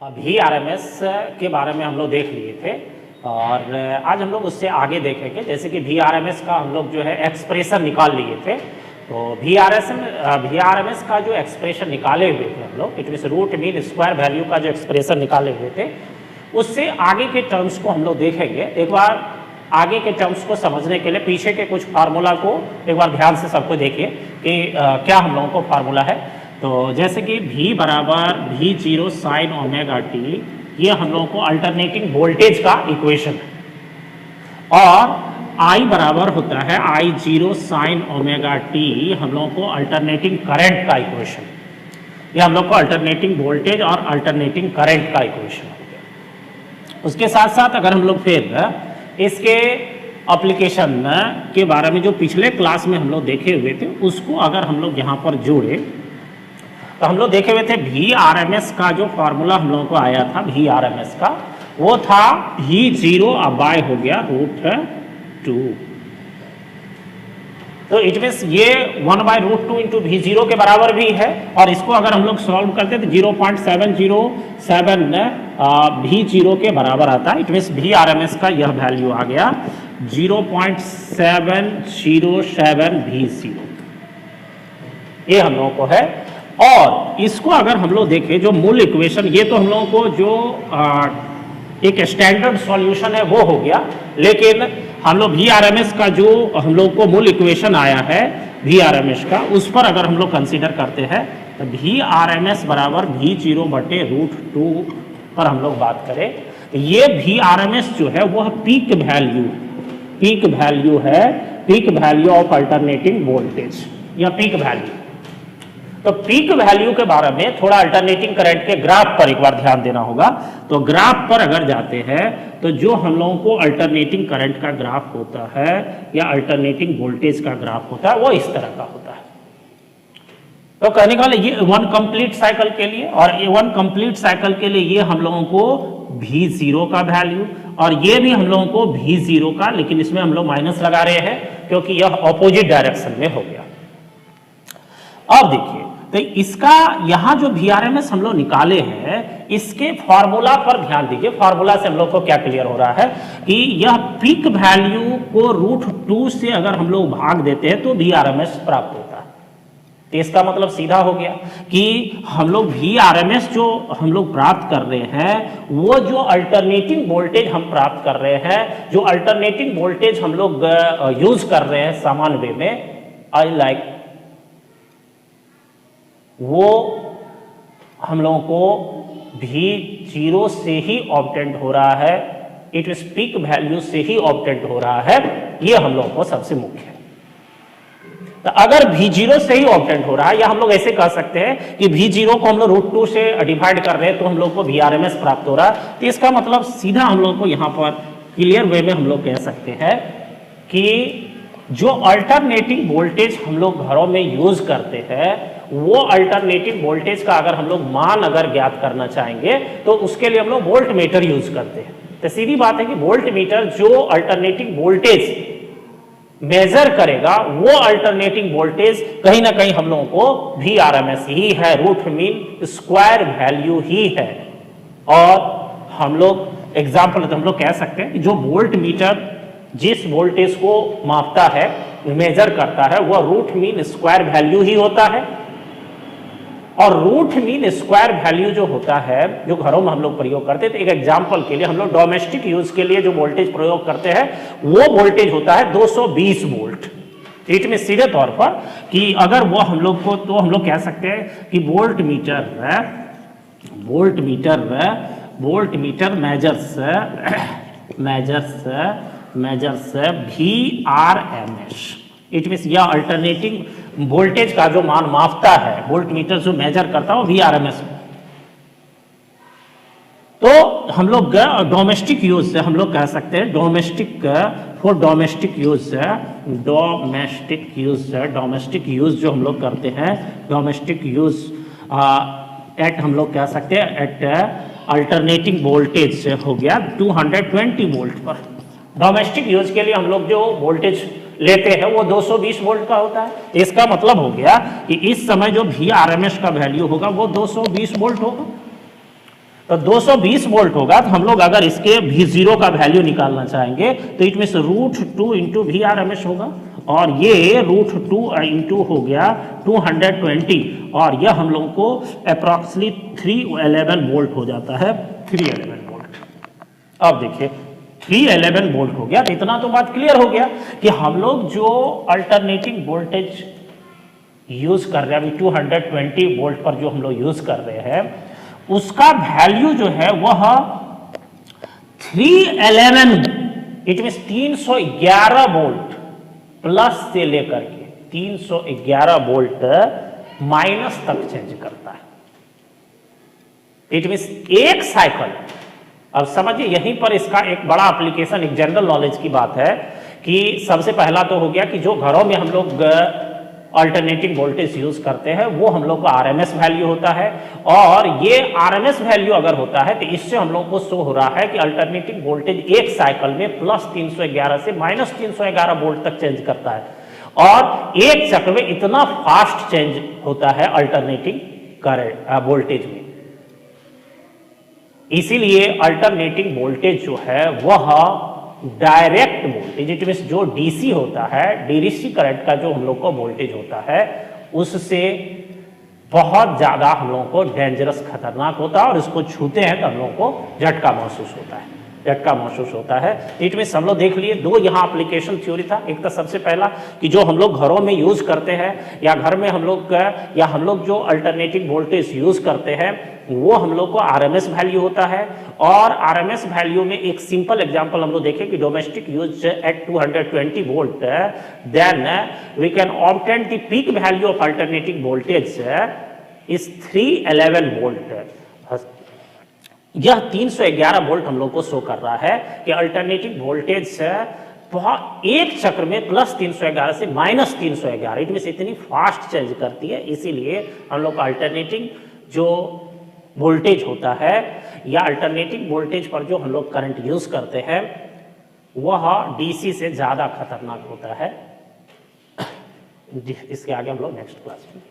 VRMS के बारे में हम लोग देख लिए थे और आज हम लोग उससे आगे देखेंगे। जैसे कि VRMS का हम लोग जो है एक्सप्रेशन निकाल लिए थे, तो VRMS का जो एक्सप्रेशन निकाले हुए थे हम लोग, it means root mean square value का जो एक्सप्रेशन निकाले हुए थे, उससे आगे के टर्म्स को हम लोग देखेंगे। एक बार आगे के टर्म्स को समझने के लिए पीछे के कुछ फार्मूला को एक बार ध्यान से सबको देखिए कि क्या हम लोगों को फार्मूला है। तो जैसे कि V बराबर V0 साइन ओमेगा टी, ये हम लोगों को अल्टरनेटिंग वोल्टेज का इक्वेशन है, और I बराबर होता है I0 साइन ओमेगा टी, हम लोगों को अल्टरनेटिंग करंट का इक्वेशन, ये हम लोग को अल्टरनेटिंग वोल्टेज और अल्टरनेटिंग करंट का इक्वेशन हो गया। उसके साथ साथ अगर हम लोग फिर इसके एप्लीकेशन के बारे में जो पिछले क्लास में हम लोग देखे हुए थे उसको अगर हम लोग यहाँ पर जोड़े, तो हम लोग देखे हुए थे VRMS का जो फॉर्मूला हम लोगों को आया था VRMS का, वो था V0 बाय हो गया √2। तो इट मीन्स ये 1/√2 इंटू V0 के बराबर भी है, और इसको अगर हम लोग सॉल्व करते हैं तो 0.707 V0 के बराबर आता है। इट मीन्स VRMS का यह वैल्यू आ गया 0.707 V0, ये हम लोगों को है। और इसको अगर हम लोग देखें जो मूल इक्वेशन, ये तो हम लोगों को जो एक स्टैंडर्ड सॉल्यूशन है वो हो गया, लेकिन हम लोग VRMS का जो हम लोग को मूल इक्वेशन आया है VRMS का, उस पर अगर हम लोग कंसीडर करते हैं तो VRMS बराबर V0/√2 पर हम लोग बात करें, तो ये VRMS जो है वह पीक वैल्यू है, peak value of alternating voltage या पीक वैल्यू। तो पीक वैल्यू के बारे में थोड़ा अल्टरनेटिंग करंट के ग्राफ पर एक बार ध्यान देना होगा। तो ग्राफ पर अगर जाते हैं तो जो हम लोगों को अल्टरनेटिंग करंट का ग्राफ होता है या अल्टरनेटिंग वोल्टेज का ग्राफ होता है वो इस तरह का होता है। तो कहने का ये वन कंप्लीट साइकिल के लिए, और ये वन कंप्लीट साइकिल के लिए ये हम लोगों को V0 का वैल्यू, और ये भी हम लोगों को V0 का, लेकिन इसमें हम लोग माइनस लगा रहे हैं क्योंकि यह ऑपोजिट डायरेक्शन में हो गया। अब देखिए, तो इसका यहाँ जो VRMS हम लोग निकाले हैं, इसके फॉर्मूला पर ध्यान दीजिए। फॉर्मूला से हम लोग को क्या क्लियर हो रहा है कि यह पीक वैल्यू को √2 से अगर हम लोग भाग देते हैं तो VRMS प्राप्त होता है। तो इसका मतलब सीधा हो गया कि हम लोग VRMS जो हम लोग प्राप्त कर रहे हैं, वो जो अल्टरनेटिंग वोल्टेज हम प्राप्त कर रहे हैं, जो अल्टरनेटिंग वोल्टेज हम लोग यूज कर रहे हैं सामान्य वे में, वो हम लोगों को V0 से ही ऑब्टेंड हो रहा है, इट मींस पीक वैल्यू से ही ऑब्टेंड हो रहा है, ये हम लोगों को सबसे मुख्य है। तो अगर V0 से ही ऑब्टेंड हो रहा है, या हम लोग ऐसे कह सकते हैं कि V0 को हम लोग √2 से डिवाइड कर रहे हैं तो हम लोग को VRMS प्राप्त हो रहा है, तो इसका मतलब सीधा हम लोग को यहाँ पर क्लियर वे में हम लोग कह सकते हैं कि जो अल्टरनेटिंग वोल्टेज हम लोग घरों में यूज करते हैं, वो अल्टरनेटिंग वोल्टेज का अगर हम लोग मान अगर ज्ञात करना चाहेंगे तो उसके लिए हम लोग वोल्ट मीटर यूज करते हैं। तो सीधी बात है कि वोल्ट मीटर जो अल्टरनेटिंग वोल्टेज मेजर करेगा, वो अल्टरनेटिंग वोल्टेज कहीं ना कहीं हम लोगों को VRMS ही है, रूट मीन स्क्वायर वैल्यू ही है। और हम लोग एग्जाम्पल हम लोग कह सकते हैं कि जो वोल्ट मीटर जिस वोल्टेज को मापता है, मेजर करता है, वह रूट मीन स्क्वायर वैल्यू ही होता है। और रूट मीन स्क्वायर वैल्यू जो होता है, जो घरों में हम लोग प्रयोग करते हैं, तो एक एग्जांपल के लिए हम लोग डोमेस्टिक यूज के लिए जो वोल्टेज प्रयोग करते हैं, वो वोल्टेज होता है 220 वोल्ट। इट में सीधे तौर पर कि अगर वो हम लोग को, तो हम लोग कह सकते हैं कि volt meter measures VRMS। It means यह अल्टरनेटिंग वोल्टेज का जो मान मापता है, वोल्ट मीटर जो मेजर करता है वो VRMS। तो हम लोग डोमेस्टिक यूज से हम लोग कह सकते हैं डोमेस्टिक यूज जो हम लोग करते हैं, डोमेस्टिक यूज एट हम लोग कह सकते हैं एट अल्टरनेटिंग वोल्टेज हो गया 220 वोल्ट पर। डोमेस्टिक यूज के लिए हम लोग जो वोल्टेज लेते हैं वो 220 वोल्ट का होता है। इसका मतलब हो गया कि इस समय जो VRMS का वैल्यू होगा वो 220 वोल्ट होगा। तो 220 वोल्ट होगा, तो हम लोग अगर इसके V0 का वैल्यू निकालना चाहेंगे तो इट मीन √2 इंटू VRMS होगा, और ये √2 इंटू हो गया 220, और यह हम लोग को अप्रॉक्सीमेटली 311 वोल्ट हो जाता है, 311 वोल्ट। अब देखिए 311 वोल्ट हो गया, तो इतना तो बात क्लियर हो गया कि हम लोग जो अल्टरनेटिंग वोल्टेज यूज कर रहे हैं अभी 220 वोल्ट पर जो हम लोग यूज कर रहे हैं, उसका वैल्यू जो है वह 311, इट मीन 311 वोल्ट प्लस से लेकर के 311 वोल्ट माइनस तक चेंज करता है। इट मीन एक साइकिल, अब समझिए यहीं पर इसका एक बड़ा एप्लीकेशन, एक जनरल नॉलेज की बात है कि सबसे पहला तो हो गया कि जो घरों में हम लोग अल्टरनेटिंग वोल्टेज यूज करते हैं वो हम लोग का आरएमएस वैल्यू होता है, और ये आरएमएस वैल्यू अगर होता है तो इससे हम लोग को शो हो रहा है कि अल्टरनेटिंग वोल्टेज एक साइकिल में प्लस 311 से माइनस 311 वोल्ट तक चेंज करता है, और एक चक्र में इतना फास्ट चेंज होता है अल्टरनेटिंग करंट वोल्टेज में। इसीलिए अल्टरनेटिंग वोल्टेज जो है वह डायरेक्ट वोल्टेज, इट मीन जो डीसी होता है, डीसी करंट का जो हम लोग को वोल्टेज होता है उससे बहुत ज्यादा हम लोगों को डेंजरस, खतरनाक होता है, और इसको छूते हैं तो हम लोगों को झटका महसूस होता है, झटका महसूस होता है। इट मीन हम लोग देख लिए दो यहाँ एप्लीकेशन थ्योरी था। एक तो सबसे पहला कि जो हम लोग घरों में यूज करते हैं या घर में हम लोग जो अल्टरनेटिव वोल्टेज यूज करते हैं वो हम लोग को आरएमएस वैल्यू होता है, और आरएमएस वैल्यू में एक सिंपल एग्जांपल हम लोग देखें कि domestic use at 220 volt, then we can obtain the peak value of alternative voltage is 311 volt. यह 311 वोल्ट हम लोग को शो कर रहा है कि अल्टरनेटिव वोल्टेज बहुत एक चक्र में प्लस 311 से माइनस 311, इट मीन इतनी फास्ट चेंज करती है। इसीलिए हम लोग अल्टरनेटिंग जो वोल्टेज होता है या अल्टरनेटिंग वोल्टेज पर जो हम लोग करंट यूज करते हैं वह डीसी से ज्यादा खतरनाक होता है। इसके आगे हम लोग नेक्स्ट क्लास में